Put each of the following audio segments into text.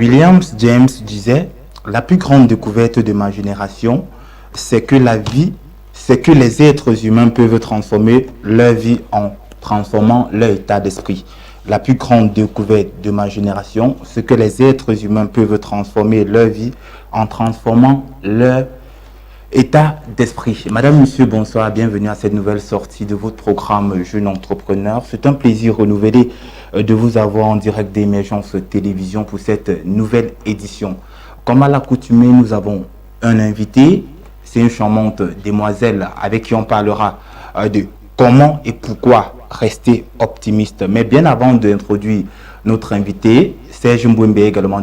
Williams James disait, la plus grande découverte de ma génération, c'est que la vie, c'est que les êtres humains peuvent transformer leur vie en transformant leur état d'esprit. La plus grande découverte de ma génération, c'est que les êtres humains peuvent transformer leur vie en transformant leur état d'esprit. Madame, Monsieur, bonsoir, bienvenue à cette nouvelle sortie de votre programme Jeune Entrepreneur. C'est un plaisir renouvelé de vous avoir en direct d'Émergence Télévision pour cette nouvelle édition. Comme à l'accoutumée, nous avons un invité, c'est une charmante demoiselle avec qui on parlera de comment et pourquoi rester optimiste. Mais bien avant d'introduire notre invité, Serge Mbouembe également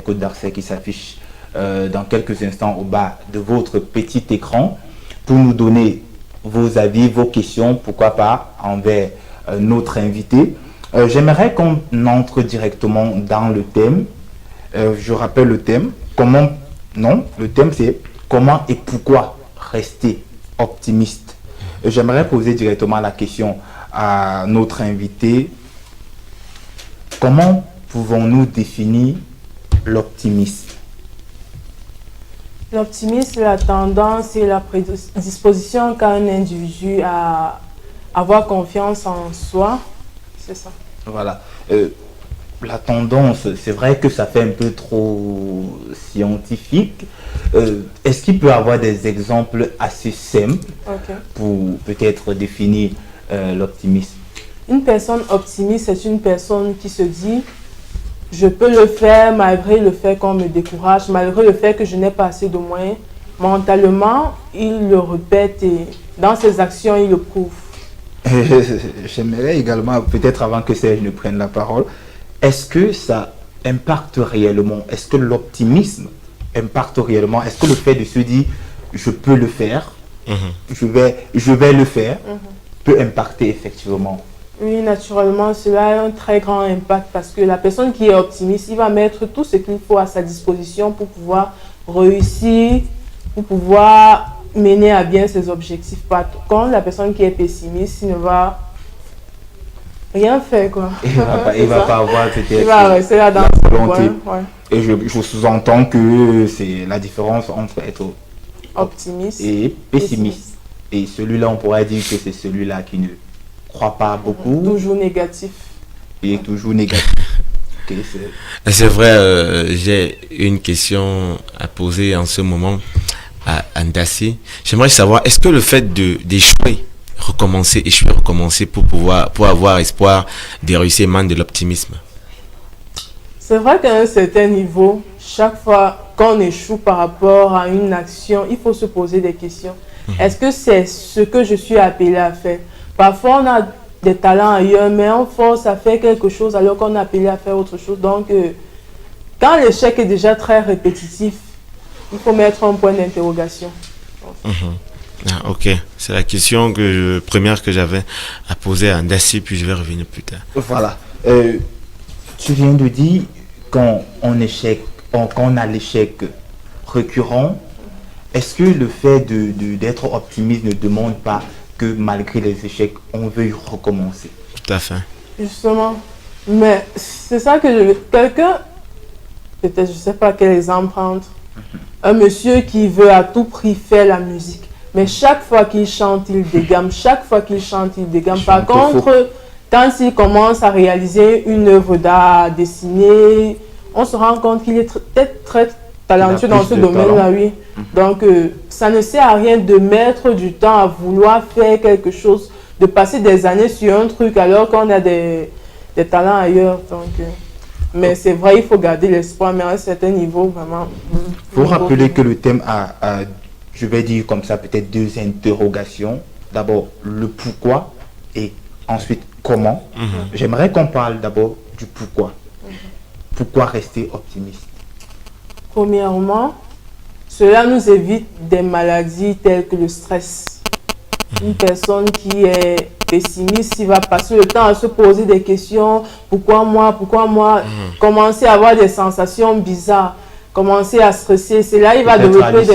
code d'accès qui s'affiche dans quelques instants au bas de votre petit écran pour nous donner vos avis, vos questions, pourquoi pas, envers notre invité. J'aimerais qu'on entre directement dans le thème. Je rappelle le thème. Le thème c'est comment et pourquoi rester optimiste. J'aimerais poser directement la question à notre invité. Comment pouvons-nous définir l'optimisme? L'optimisme, c'est la tendance et la prédisposition qu'a un individu à avoir confiance en soi. C'est ça. Voilà. La tendance, c'est vrai que ça fait un peu trop scientifique. Est-ce qu'il peut y avoir des exemples assez simples pour peut-être définir l'optimisme? Une personne optimiste, c'est une personne qui se dit « Je peux le faire malgré le fait qu'on me décourage, malgré le fait que je n'ai pas assez de moyens. » Mentalement, il le répète et dans ses actions, il le prouve. J'aimerais également, peut-être avant que Serge ne prenne la parole, est-ce que ça impacte réellement? Est-ce que l'optimisme impacte réellement? Est-ce que le fait de se dire je peux le faire, je vais le faire, peut impacter effectivement? Oui, naturellement, cela a un très grand impact parce que la personne qui est optimiste, il va mettre tout ce qu'il faut à sa disposition pour pouvoir réussir, pour pouvoir mener à bien ses objectifs. Quand la personne qui est pessimiste, il ne va rien faire, quoi. Il va pas avoir peut-être il va rester là dans la volonté. Ouais. Et je sous-entends que c'est la différence entre être optimiste et pessimiste. Et celui-là, on pourrait dire que c'est celui-là qui ne croit pas beaucoup. Toujours négatif. Et toujours négatif. Okay, c'est vrai, j'ai une question à poser en ce moment à Ndassi. J'aimerais savoir, est-ce que le fait d'échouer, recommencer pour avoir espoir de réussir manque de l'optimisme? C'est vrai qu'à un certain niveau, chaque fois qu'on échoue par rapport à une action, il faut se poser des questions. Est-ce que c'est ce que je suis appelé à faire? Parfois, on a des talents ailleurs, mais on force à faire quelque chose alors qu'on est appelé à faire autre chose. Donc, quand l'échec est déjà très répétitif, il faut mettre un point d'interrogation. Ah, ok, c'est la question première que j'avais à poser à Ndassi, puis je vais revenir plus tard. Voilà. Tu viens de dire quand on a l'échec récurrent, est-ce que le fait d'être optimiste ne demande pas que malgré les échecs, on veuille recommencer? Tout à fait. Justement. Mais c'est ça que quelqu'un, peut-être je ne sais pas quel exemple prendre, un monsieur qui veut à tout prix faire la musique. Mais chaque fois qu'il chante, il dégamme. Chaque fois qu'il chante, il dégamme. Par contre, quand il commence à réaliser une œuvre d'art, dessiner, on se rend compte qu'il est peut-être très talentueux dans ce domaine-là, oui. Donc, ça ne sert à rien de mettre du temps à vouloir faire quelque chose, de passer des années sur un truc alors qu'on a des talents ailleurs. Donc, mais c'est vrai, il faut garder l'espoir, mais à un certain niveau, vraiment. Il faut rappeler que le thème a, je vais dire comme ça, peut-être deux interrogations. D'abord, le pourquoi et ensuite comment. J'aimerais qu'on parle d'abord du pourquoi. Pourquoi rester optimiste? Premièrement, cela nous évite des maladies telles que le stress. Une personne qui est pessimiste, il va passer le temps à se poser des questions. Pourquoi moi? Commencer à avoir des sensations bizarres. Commencer à stresser. C'est là il va développer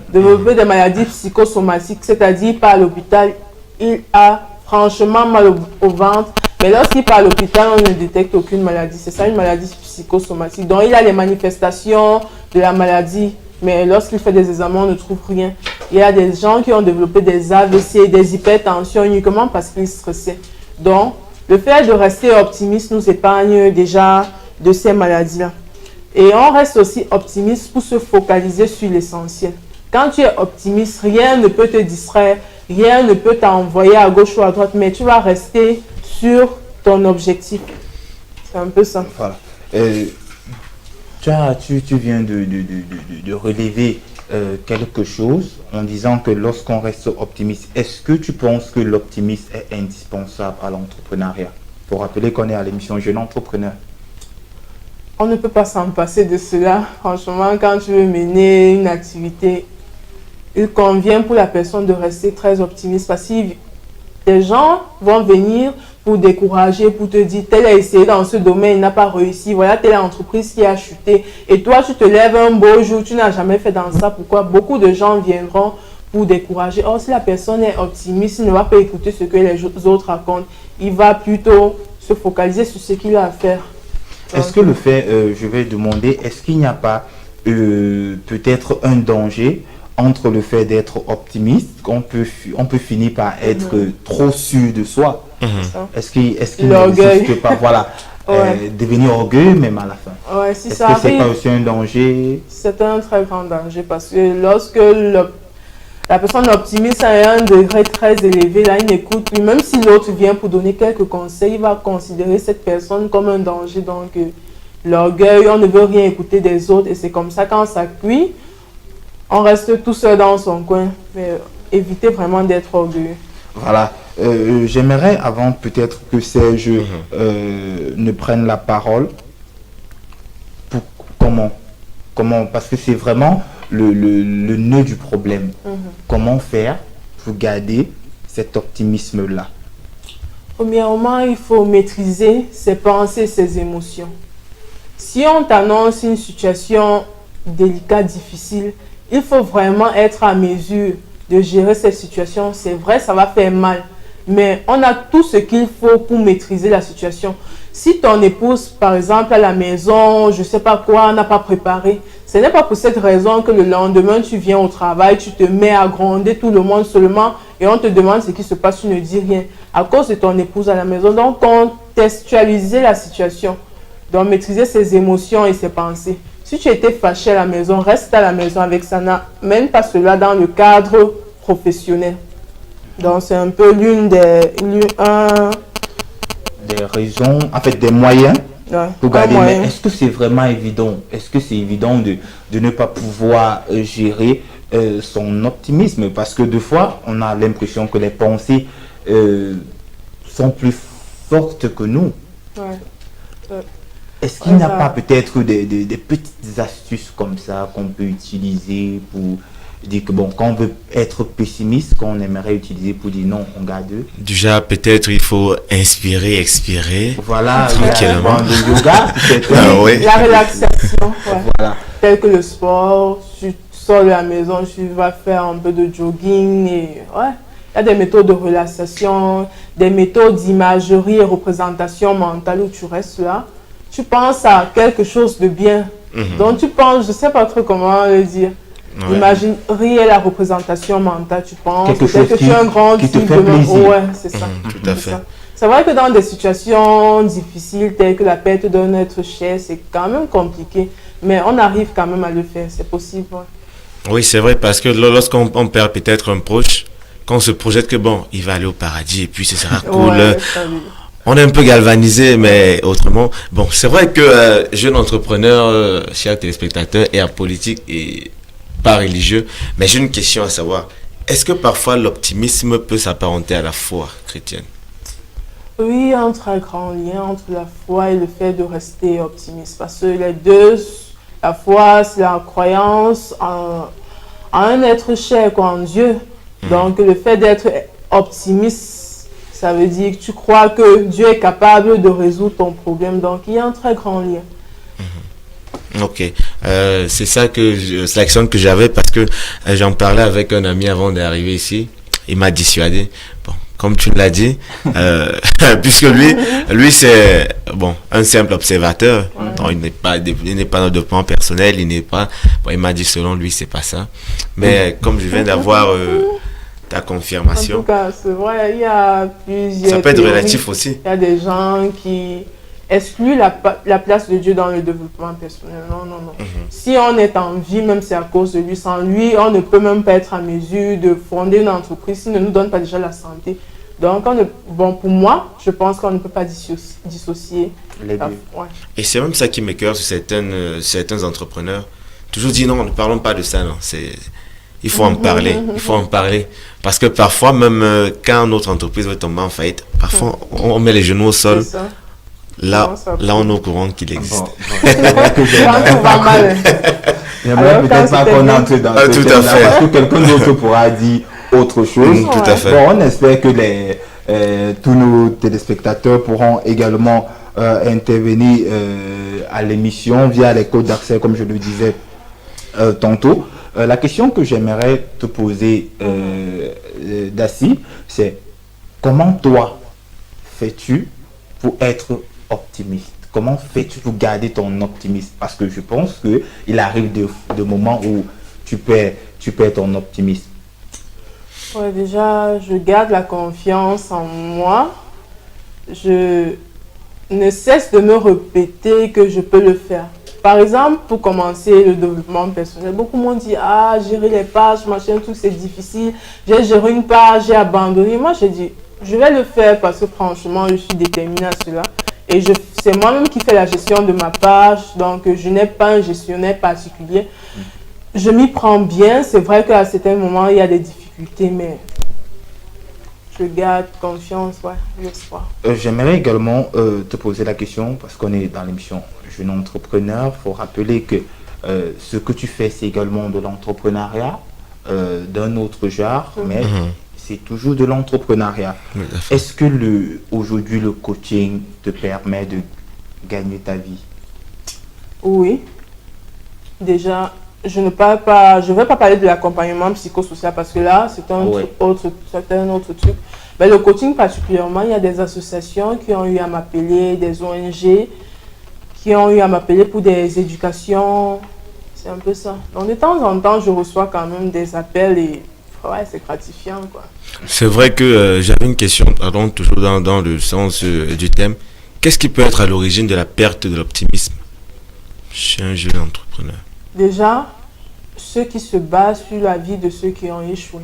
développer des maladies psychosomatiques. C'est-à-dire, par l'hôpital, il a franchement mal au ventre. Mais lorsqu'il part à l'hôpital, on ne détecte aucune maladie. C'est ça, une maladie psychosomatique. Donc, il a les manifestations de la maladie. Mais lorsqu'il fait des examens, on ne trouve rien. Il y a des gens qui ont développé des AVC, des hypertensions uniquement parce qu'ils stressaient. Donc, le fait de rester optimiste nous épargne déjà de ces maladies-là. Et on reste aussi optimiste pour se focaliser sur l'essentiel. Quand tu es optimiste, rien ne peut te distraire, rien ne peut t'envoyer à gauche ou à droite, mais tu vas rester sur ton objectif. C'est un peu ça. Voilà. Tu viens de relever quelque chose en disant que lorsqu'on reste optimiste, est-ce que tu penses que l'optimisme est indispensable à l'entrepreneuriat? Pour rappeler qu'on est à l'émission Jeune Entrepreneur. On ne peut pas s'en passer de cela. Franchement, quand tu veux mener une activité, il convient pour la personne de rester très optimiste parce que les gens vont venir pour décourager, pour te dire tel a essayé dans ce domaine, il n'a pas réussi, voilà telle entreprise qui a chuté. Et toi, tu te lèves un beau jour, tu n'as jamais fait dans ça. Pourquoi? Beaucoup de gens viendront pour décourager. Or, si la personne est optimiste, il ne va pas écouter ce que les autres racontent. Il va plutôt se focaliser sur ce qu'il a à faire. Est-ce que le fait, je vais demander, est-ce qu'il n'y a pas peut-être un danger entre le fait d'être optimiste, on peut finir par être trop sûr de soi? Est-ce qu'il n'existe pas, voilà, devenir orgueilleux même à la fin? Ouais, si est-ce ça que c'est arrive, pas aussi un danger? c'est un très grand danger parce que lorsque la personne optimiste a un degré très élevé, là, il n'écoute plus. Même si l'autre vient pour donner quelques conseils, il va considérer cette personne comme un danger. Donc, l'orgueil, on ne veut rien écouter des autres. Et c'est comme ça, quand ça cuit, on reste tout seul dans son coin. Mais évitez vraiment d'être orgueilleux. Voilà. J'aimerais, avant peut-être que Serge ne prenne la parole, pour comment, parce que c'est vraiment le nœud du problème. Comment faire pour garder cet optimisme-là? Premièrement, il faut maîtriser ses pensées, ses émotions. Si on t'annonce une situation délicate, difficile, il faut vraiment être à mesure de gérer cette situation. C'est vrai, ça va faire mal, mais on a tout ce qu'il faut pour maîtriser la situation. Si ton épouse, par exemple, à la maison, je ne sais pas quoi, n'a pas préparé, ce n'est pas pour cette raison que le lendemain, tu viens au travail, tu te mets à gronder tout le monde seulement et on te demande ce qui se passe, tu ne dis rien. À cause de ton épouse à la maison, donc contextualiser la situation, donc maîtriser ses émotions et ses pensées. Si tu étais fâché à la maison, reste à la maison avec ça, n'amène pas cela dans le cadre professionnel. Donc c'est un peu l'une des raisons, en fait des moyens pour garder. Moyen. Mais est-ce que c'est vraiment évident? Est-ce que c'est évident de ne pas pouvoir gérer son optimisme? Parce que des fois, on a l'impression que les pensées sont plus fortes que nous. Est-ce qu'il n'y a pas peut-être des petites astuces comme ça qu'on peut utiliser pour dire que bon, quand on veut être pessimiste, qu'on aimerait utiliser pour dire non, on garde? Déjà, peut-être il faut inspirer, expirer. Voilà, tranquillement. Le yoga, oui. La relaxation, voilà. Tel que le sport, tu sors de la maison, tu vas faire un peu de jogging et il y a des méthodes de relaxation, des méthodes d'imagerie et représentation mentale où tu restes là. Tu penses à quelque chose de bien. Donc tu penses, je ne sais pas trop comment le dire. L'imagerie et la représentation mentale, tu penses quelque chose que tu es un grand qui te type fait plaisir. Ouais, c'est ça. Tout à fait. C'est vrai que dans des situations difficiles telles que la perte d'un être cher, c'est quand même compliqué. Mais on arrive quand même à le faire, c'est possible. Oui, c'est vrai, parce que lorsqu'on perd peut-être un proche, quand on se projette que bon, il va aller au paradis et puis ce sera cool. On est un peu galvanisé, mais autrement. Bon, c'est vrai que jeune entrepreneur, chers téléspectateurs, est apolitique et pas religieux. Mais j'ai une question à savoir. Est-ce que parfois l'optimisme peut s'apparenter à la foi chrétienne? Oui, il y a un très grand lien entre la foi et le fait de rester optimiste. Parce que les deux, la foi, c'est la croyance en un être cher, quoi, en Dieu. Donc, le fait d'être optimiste, ça veut dire que tu crois que Dieu est capable de résoudre ton problème. Donc, il y a un très grand lien. Ok, c'est ça c'est l'action que j'avais parce que j'en parlais avec un ami avant d'arriver ici. Il m'a dissuadé. Bon, comme tu l'as dit, puisque lui c'est bon un simple observateur. Donc, il n'est pas dans le développement personnel. Il n'est pas. Bon, il m'a dit selon lui c'est pas ça. Mais comme je viens d'avoir ta confirmation. En tout cas, c'est vrai, il y a plusieurs. Ça peut être relatif aussi. Il y a des gens qui excluent la place de Dieu dans le développement personnel. Non. Si on est en vie, même c'est à cause de lui. Sans lui, on ne peut même pas être en mesure de fonder une entreprise s'il ne nous donne pas déjà la santé. Donc, pour moi, je pense qu'on ne peut pas dissocier les deux. Et c'est même ça qui m'écoeure sur certains entrepreneurs. Toujours dire non, ne parlons pas de ça. Non. Il faut en parler. Il faut en parler. Parce que parfois, même quand notre entreprise va tomber en faillite, parfois on met les genoux au sol Là, Non, ça là, on est au courant qu'il Bon, existe. c'est vrai que Quand j'aimerais tout va mal. j'aimerais Alors, peut-être quand pas c'était qu'on bien. entre dans Ah, ce tout à thème-là, fait. parce que quelqu'un d'autre pourra dire autre chose. Tout à fait. Bon, on espère que tous nos téléspectateurs pourront également intervenir à l'émission via les codes d'accès, comme je le disais tantôt. La question que j'aimerais te poser, Daci, c'est comment toi fais-tu pour être optimiste? Comment fais-tu pour garder ton optimisme? Parce que je pense qu'il arrive de moments où tu perds ton optimisme. Ouais, déjà, je garde la confiance en moi. Je ne cesse de me répéter que je peux le faire. Par exemple, pour commencer le développement personnel, beaucoup m'ont dit, ah, gérer les pages, machin, tout, c'est difficile. J'ai géré une page, j'ai abandonné. Moi, j'ai dit, je vais le faire parce que franchement, je suis déterminée à cela. Et c'est moi-même qui fais la gestion de ma page, donc je n'ai pas un gestionnaire particulier. Je m'y prends bien. C'est vrai qu'à certains moments, il y a des difficultés, mais je garde confiance, ouais, l'espoir. J'aimerais également te poser la question, parce qu'on est dans l'émission Jeune Entrepreneur, il faut rappeler que ce que tu fais, c'est également de l'entrepreneuriat, d'un autre genre, mais c'est toujours de l'entrepreneuriat. Tout à fait. Est-ce que aujourd'hui le coaching te permet de gagner ta vie? Oui. Déjà, je ne vais pas parler de l'accompagnement psychosocial parce que là, c'est un Ouais. autre truc. Mais le coaching particulièrement, il y a des associations qui ont eu à m'appeler, des ONG qui ont eu à m'appeler pour des éducations. C'est un peu ça. Donc de temps en temps, je reçois quand même des appels et ouais, c'est gratifiant, quoi. C'est vrai que j'avais une question, pardon, toujours dans le sens du thème. Qu'est-ce qui peut être à l'origine de la perte de l'optimisme chez un jeune entrepreneur? Déjà, ceux qui se basent sur la vie de ceux qui ont échoué.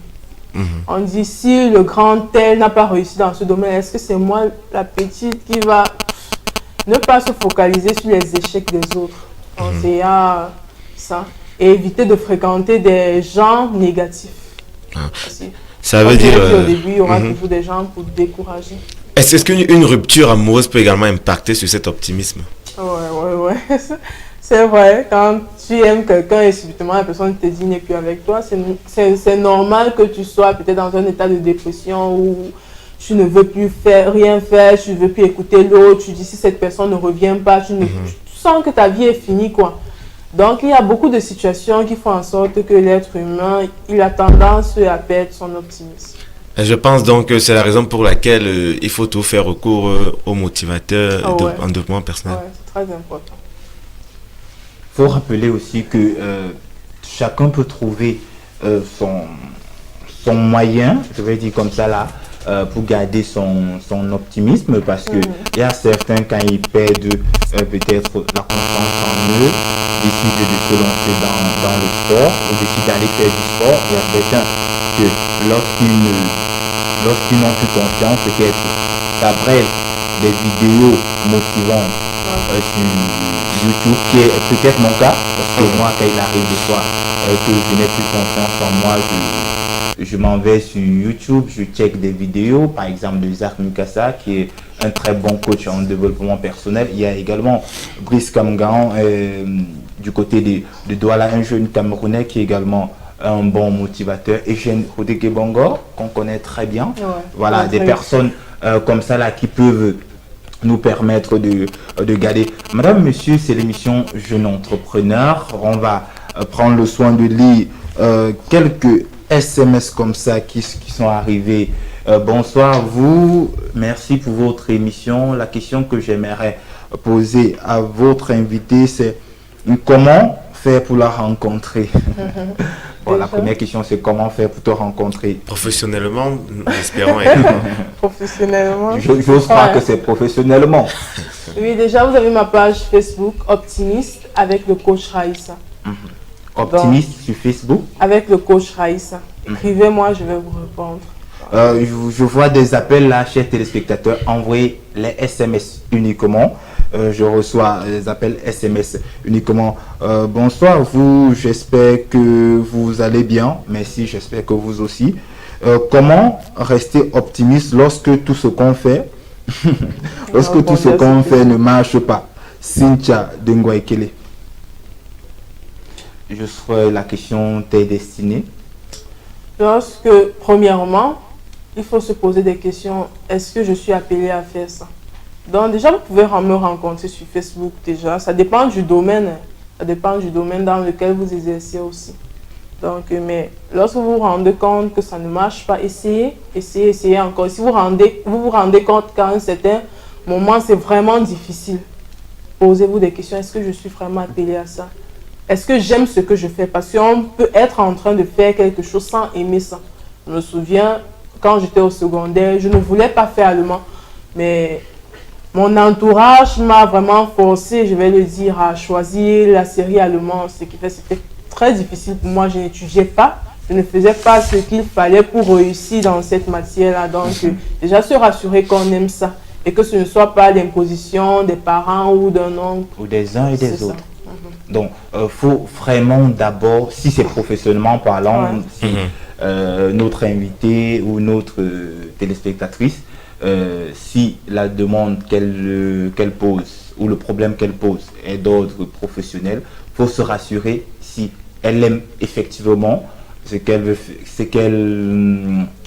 Mhm. On dit, si le grand tel n'a pas réussi dans ce domaine, est-ce que c'est moi, la petite, qui va ne pas se focaliser sur les échecs des autres? C'est ça. Et éviter de fréquenter des gens négatifs. Ah. Aussi. Ça Comme veut je dire... l'ai dit au début, il y aura mhm. toujours des gens pour te décourager. Est-ce qu'une rupture amoureuse peut également impacter sur cet optimisme? Ouais. C'est vrai, quand tu aimes quelqu'un et subitement la personne te dit n'est plus avec toi, c'est normal que tu sois peut-être dans un état de dépression où tu ne veux plus rien faire, tu ne veux plus écouter l'autre, tu dis si cette personne ne revient pas, tu sens que ta vie est finie, quoi. Donc il y a beaucoup de situations qui font en sorte que l'être humain, il a tendance à perdre son optimisme. Et je pense donc que c'est la raison pour laquelle il faut tout faire recours aux motivateurs en développement personnel. Ouais, c'est très important. Il faut rappeler aussi que chacun peut trouver son moyen, je vais dire comme ça là, pour garder son optimisme, parce que il y a certains, quand ils perdent peut-être la confiance en eux, décident de se lancer dans le sport ou décident d'aller faire du sport. Il y a certains que lorsqu'ils n'ont plus confiance, peut-être qu'après des vidéos motivantes sur YouTube, qui est peut-être mon cas, parce que moi, quand il arrive des fois que je n'ai plus confiance en moi, je m'en vais sur YouTube, je check des vidéos, par exemple de Isaac Mukasa, qui est un très bon coach en développement personnel. Il y a également Brice Kamgan du côté de Douala, un jeune Camerounais qui est également un bon motivateur, et Eugène Rodeke-Bongor, qu'on connaît très bien. Ouais, voilà, des personnes comme ça là qui peuvent nous permettre de garder. Madame, monsieur, c'est l'émission Jeune Entrepreneur. On va prendre le soin de lire quelques SMS comme ça qui sont arrivés. Bonsoir vous, merci pour votre émission. La question que j'aimerais poser à votre invité, c'est comment faire pour la rencontrer? Bon, la première question, c'est comment faire pour te rencontrer? Professionnellement, nous espérons également. Professionnellement. J'ose croire que c'est professionnellement. Oui, déjà, vous avez ma page Facebook, Optimiste, avec le coach Raïssa. Optimiste sur Facebook. Avec le coach Raïssa. Écrivez-moi, je vais vous répondre. Je vois des appels là, chers téléspectateurs. Envoyez les SMS uniquement. Je reçois des appels SMS uniquement. Bonsoir vous, j'espère que vous allez bien. Merci, j'espère que vous aussi. Comment rester optimiste lorsque tout ce qu'on fait Lorsque tout ce qu'on fait ne marche pas, Cynthia Dengwaikele, je serai la question t'est destinée. Lorsque, premièrement, il faut se poser des questions. Est-ce que je suis appelée à faire ça? Donc déjà, vous pouvez me rencontrer sur Facebook déjà. Ça dépend du domaine. Ça dépend du domaine dans lequel vous exercez aussi. Donc, mais lorsque vous vous rendez compte que ça ne marche pas, essayez encore. Si vous vous rendez compte qu'à un certain moment, c'est vraiment difficile, posez-vous des questions. Est-ce que je suis vraiment appelée à ça? Est-ce que j'aime ce que je fais? Parce qu'on peut être en train de faire quelque chose sans aimer ça. Je me souviens, quand j'étais au secondaire, je ne voulais pas faire allemand. Mais mon entourage m'a vraiment forcé, je vais le dire, à choisir la série allemande. Ce qui fait que c'était très difficile pour moi. Je n'étudiais pas. Je ne faisais pas ce qu'il fallait pour réussir dans cette matière-là. Donc, déjà se rassurer qu'on aime ça. Et que ce ne soit pas l'imposition des parents ou d'un oncle. Ou des uns et des autres. Donc, il faut vraiment d'abord, si c'est professionnellement parlant, si notre invité ou notre téléspectatrice, si la demande qu'elle pose ou le problème qu'elle pose est d'ordre professionnel, il faut se rassurer si elle aime effectivement ce qu'elle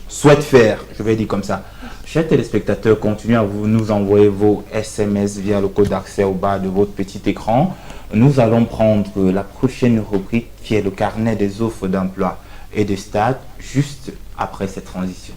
souhaite faire, je vais dire comme ça. Chers téléspectateurs, continuez à nous envoyer vos SMS via le code d'accès au bas de votre petit écran. Nous allons prendre la prochaine rubrique qui est le carnet des offres d'emploi et de stage juste après cette transition.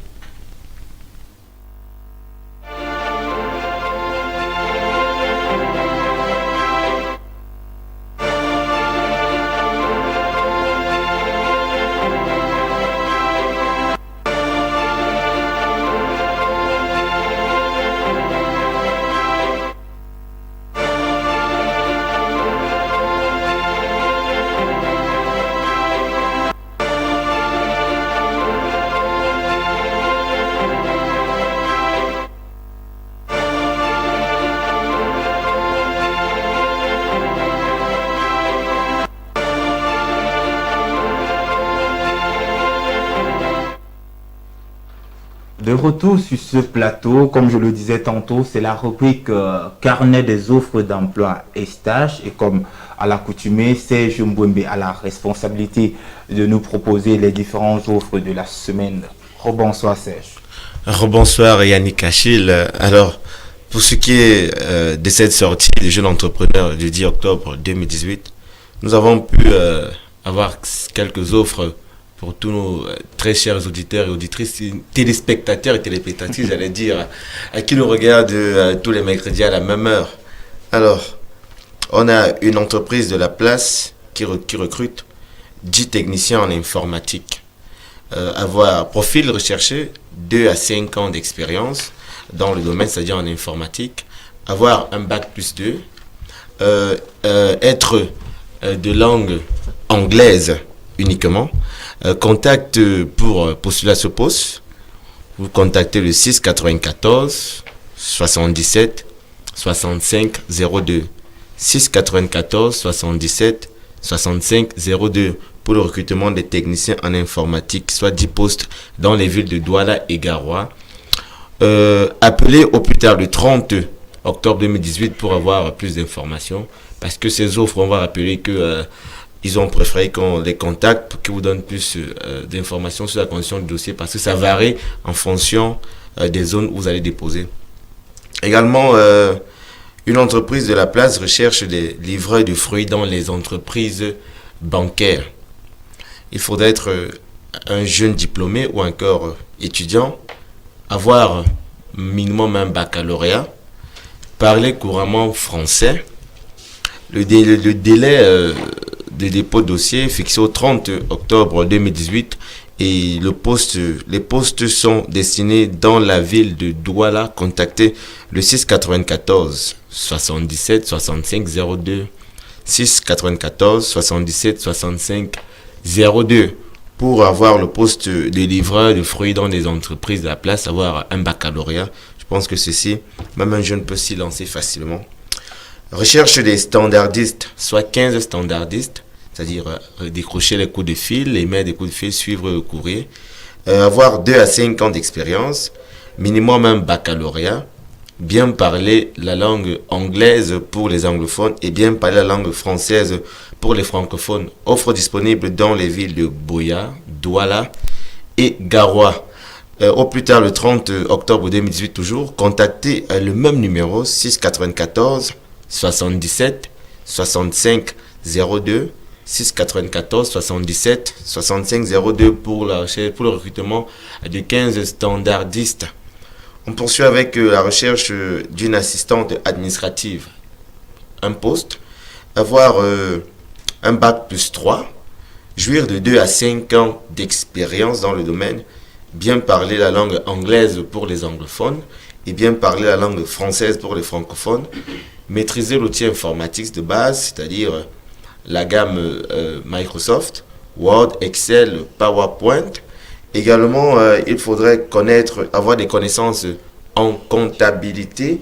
De retour sur ce plateau, comme je le disais tantôt, c'est la rubrique carnet des offres d'emploi et stages. Et comme à l'accoutumée, Serge Mbouembe a la responsabilité de nous proposer les différentes offres de la semaine. Rebonsoir Serge. Rebonsoir Yannick Achille. Alors, pour ce qui est de cette sortie des jeunes entrepreneurs du 10 octobre 2018, nous avons pu avoir quelques offres pour tous nos très chers auditeurs et auditrices, téléspectateurs et téléspectatrices, j'allais dire, à qui nous regardent tous les mercredis à la même heure. Alors, on a une entreprise de la place qui recrute 10 techniciens en informatique. Avoir profil recherché, 2 à 5 ans d'expérience dans le domaine, c'est-à-dire en informatique. Avoir un bac plus 2. Être de langue anglaise uniquement. Contact pour postuler à ce poste. Vous contactez le 6 94 77 65 02. 6 94 77 65 02 pour le recrutement des techniciens en informatique, soit 10 postes dans les villes de Douala et Garoua. Appelez au plus tard le 30 octobre 2018 pour avoir plus d'informations, parce que ces offres, on va rappeler que ils ont préféré qu'on les contacte pour qu'ils vous donnent plus d'informations sur la condition du dossier, parce que ça varie en fonction des zones où vous allez déposer. Également, une entreprise de la place recherche des livreurs de fruits dans les entreprises bancaires. Il faudrait être un jeune diplômé ou encore étudiant, avoir minimum un baccalauréat, parler couramment français. Le délai de dépôt de dossier fixé au 30 octobre 2018 et les postes sont destinés dans la ville de Douala. Contactez le 6 94 77 65 02 6 94 77 65 02 pour avoir le poste de livreur de fruits dans des entreprises de la place, avoir un baccalauréat. Je pense que ceci, même un jeune peut s'y lancer facilement. Recherche des standardistes, soit 15 standardistes, c'est-à-dire décrocher les coups de fil, émettre des coups de fil, suivre le courrier, avoir 2 à 5 ans d'expérience, minimum un baccalauréat, bien parler la langue anglaise pour les anglophones et bien parler la langue française pour les francophones. Offre disponible dans les villes de Buea, Douala et Garoua. Au plus tard, le 30 octobre 2018 toujours, contactez le même numéro 694 77 65 02 694 77 65 02 pour le recrutement de 15 standardistes. On poursuit avec la recherche d'une assistante administrative. Un poste, avoir un bac plus 3, jouir de 2 à 5 ans d'expérience dans le domaine, bien parler la langue anglaise pour les anglophones et bien parler la langue française pour les francophones, maîtriser l'outil informatique de base, c'est-à-dire la gamme Microsoft, Word, Excel, PowerPoint. Également, il faudrait avoir des connaissances en comptabilité,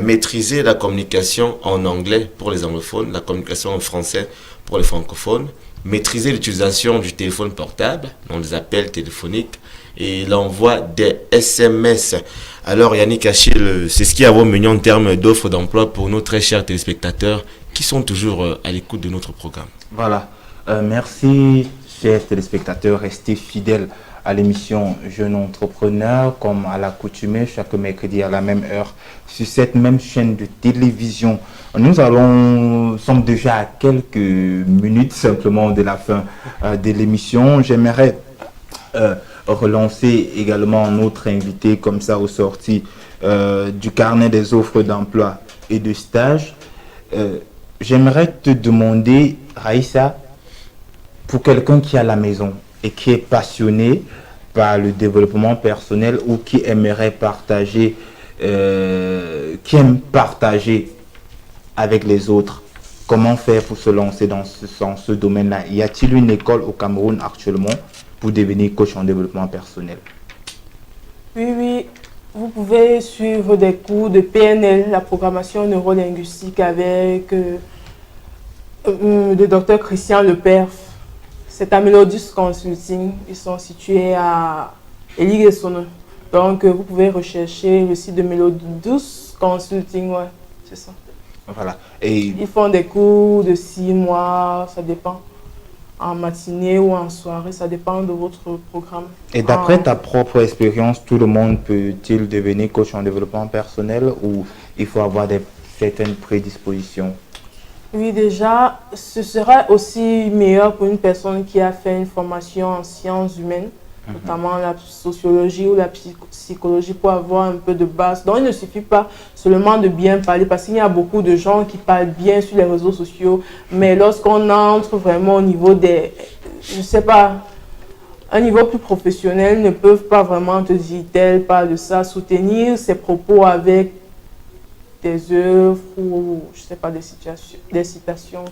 maîtriser la communication en anglais pour les anglophones, la communication en français pour les francophones, maîtriser l'utilisation du téléphone portable, dans les appels téléphoniques, et l'envoi des SMS. Alors Yannick Achille, c'est ce qui a vos menus en termes d'offres d'emploi pour nos très chers téléspectateurs qui sont toujours à l'écoute de notre programme. Voilà. Merci, chers téléspectateurs. Restez fidèles à l'émission Jeune Entrepreneur, comme à l'accoutumée, chaque mercredi à la même heure, sur cette même chaîne de télévision. Nous sommes déjà à quelques minutes simplement de la fin de l'émission. J'aimerais relancer également notre invité comme ça au sorti du carnet des offres d'emploi et de stage. J'aimerais te demander, Raïssa, pour quelqu'un qui est à la maison et qui est passionné par le développement personnel ou qui aimerait partager, qui aime partager avec les autres, comment faire pour se lancer dans ce domaine-là? Y a-t-il une école au Cameroun actuellement pour devenir coach en développement personnel? Oui. Vous pouvez suivre des cours de PNL, la programmation neurolinguistique avec le docteur Christian Leperf. C'est à Melodius Consulting. Ils sont situés à Elie-Guessono. Donc, vous pouvez rechercher le site de Melodius Consulting. Ouais, c'est ça. Voilà. Et ils font des cours de 6 mois, ça dépend. En matinée ou en soirée, ça dépend de votre programme. Et d'après ta propre expérience, tout le monde peut-il devenir coach en développement personnel ou il faut avoir certaines prédispositions? Oui, déjà, ce sera aussi meilleur pour une personne qui a fait une formation en sciences humaines, notamment la sociologie ou la psychologie, pour avoir un peu de base. Donc, il ne suffit pas seulement de bien parler, parce qu'il y a beaucoup de gens qui parlent bien sur les réseaux sociaux, mais lorsqu'on entre vraiment au niveau des, je sais pas, un niveau plus professionnel, ne peuvent pas vraiment te dire tel, pas de ça, soutenir ses propos avec des œuvres ou, je sais pas, des citations.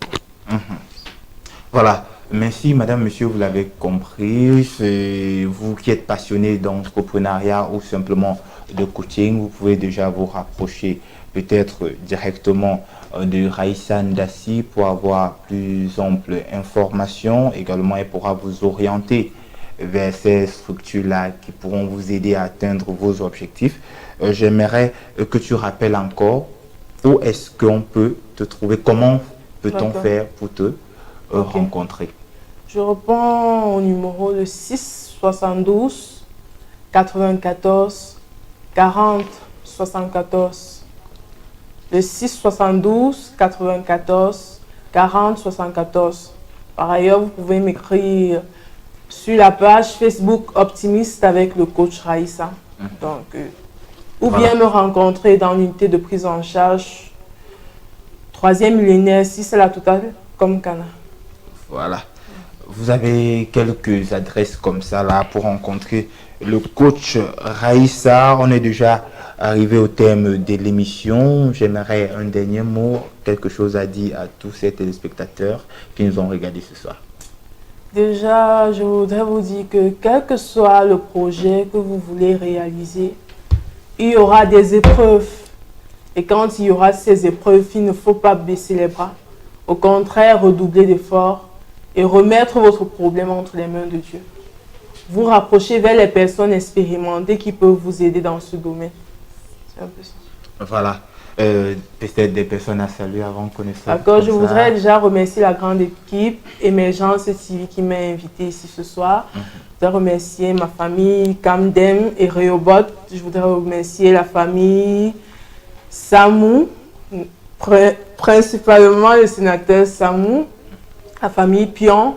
Voilà. Merci, madame, monsieur, vous l'avez compris. C'est vous qui êtes passionné d'entrepreneuriat ou simplement de coaching, vous pouvez déjà vous rapprocher peut-être directement de Raïssa Ndassi pour avoir plus ample information. Également, elle pourra vous orienter vers ces structures-là qui pourront vous aider à atteindre vos objectifs. J'aimerais que tu rappelles encore où est-ce qu'on peut te trouver, comment peut-on faire pour te rencontrer. Je réponds au numéro de 6 72 94 40 74. Le 6 72 94 40 74. Par ailleurs, vous pouvez m'écrire sur la page Facebook Optimiste avec le coach Raïssa. Donc, ou bien me rencontrer dans l'unité de prise en charge 3e millénaire, si c'est la totale, comme Cana. Voilà. Vous avez quelques adresses comme ça là pour rencontrer le coach Raïssa. On est déjà arrivé au thème de l'émission. J'aimerais un dernier mot, quelque chose à dire à tous ces téléspectateurs qui nous ont regardés ce soir. Déjà, je voudrais vous dire que quel que soit le projet que vous voulez réaliser, il y aura des épreuves. Et quand il y aura ces épreuves, il ne faut pas baisser les bras. Au contraire, redoubler d'efforts et remettre votre problème entre les mains de Dieu. Vous rapprocher vers les personnes expérimentées qui peuvent vous aider dans ce domaine. C'est un peu ça. Voilà. Peut-être des personnes à saluer avant qu'on ne soit. D'accord, je voudrais déjà remercier la grande équipe Émergence TV qui m'a invité ici ce soir. Je voudrais remercier ma famille Camdem et Rehoboth. Je voudrais remercier la famille Samou, principalement le sénateur Samou, la famille Pion,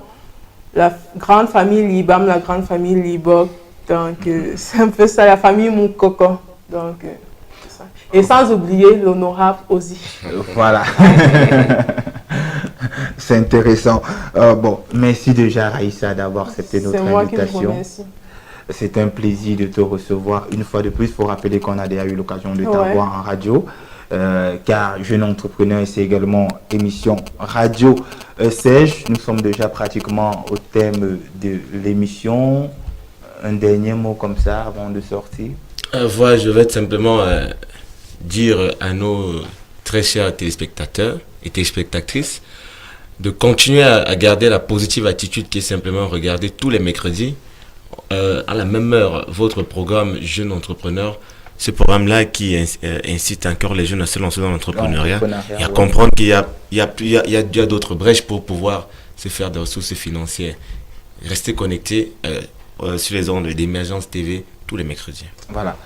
la grande famille Libam, la grande famille Libok. Donc, c'est un peu ça, la famille Moukoko. Donc, c'est ça. Et sans oublier l'honorable Ozzy. Voilà. C'est intéressant. Bon, merci déjà Raïssa d'avoir accepté notre invitation. C'est moi qui vous remercie. C'est un plaisir de te recevoir une fois de plus. Il faut rappeler qu'on a déjà eu l'occasion de t'avoir en radio. Car Jeune Entrepreneur, c'est également émission radio Sèche. Nous sommes déjà pratiquement au thème de l'émission. Un dernier mot comme ça avant de sortir. Voilà, je vais simplement dire à nos très chers téléspectateurs et téléspectatrices de continuer à garder la positive attitude qui est simplement regarder tous les mercredis à la même heure votre programme Jeune Entrepreneur. Ce programme-là qui incite encore les jeunes à se lancer dans l'entrepreneuriat et à comprendre qu'il y a d'autres brèches pour pouvoir se faire des ressources financières. Restez connectés sur les ondes d'Émergence TV tous les mercredis. Voilà.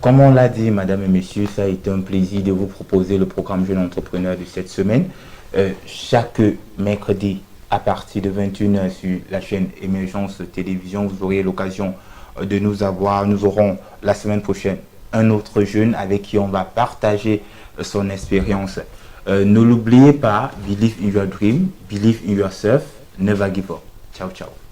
Comme on l'a dit, madame et messieurs, ça a été un plaisir de vous proposer le programme Jeune Entrepreneur de cette semaine. Chaque mercredi à partir de 21h sur la chaîne Émergence Télévision, vous aurez l'occasion de nous avoir. Nous aurons la semaine prochaine un autre jeune avec qui on va partager son expérience. Ne l'oubliez pas, believe in your dream, believe in yourself, never give up. Ciao, ciao.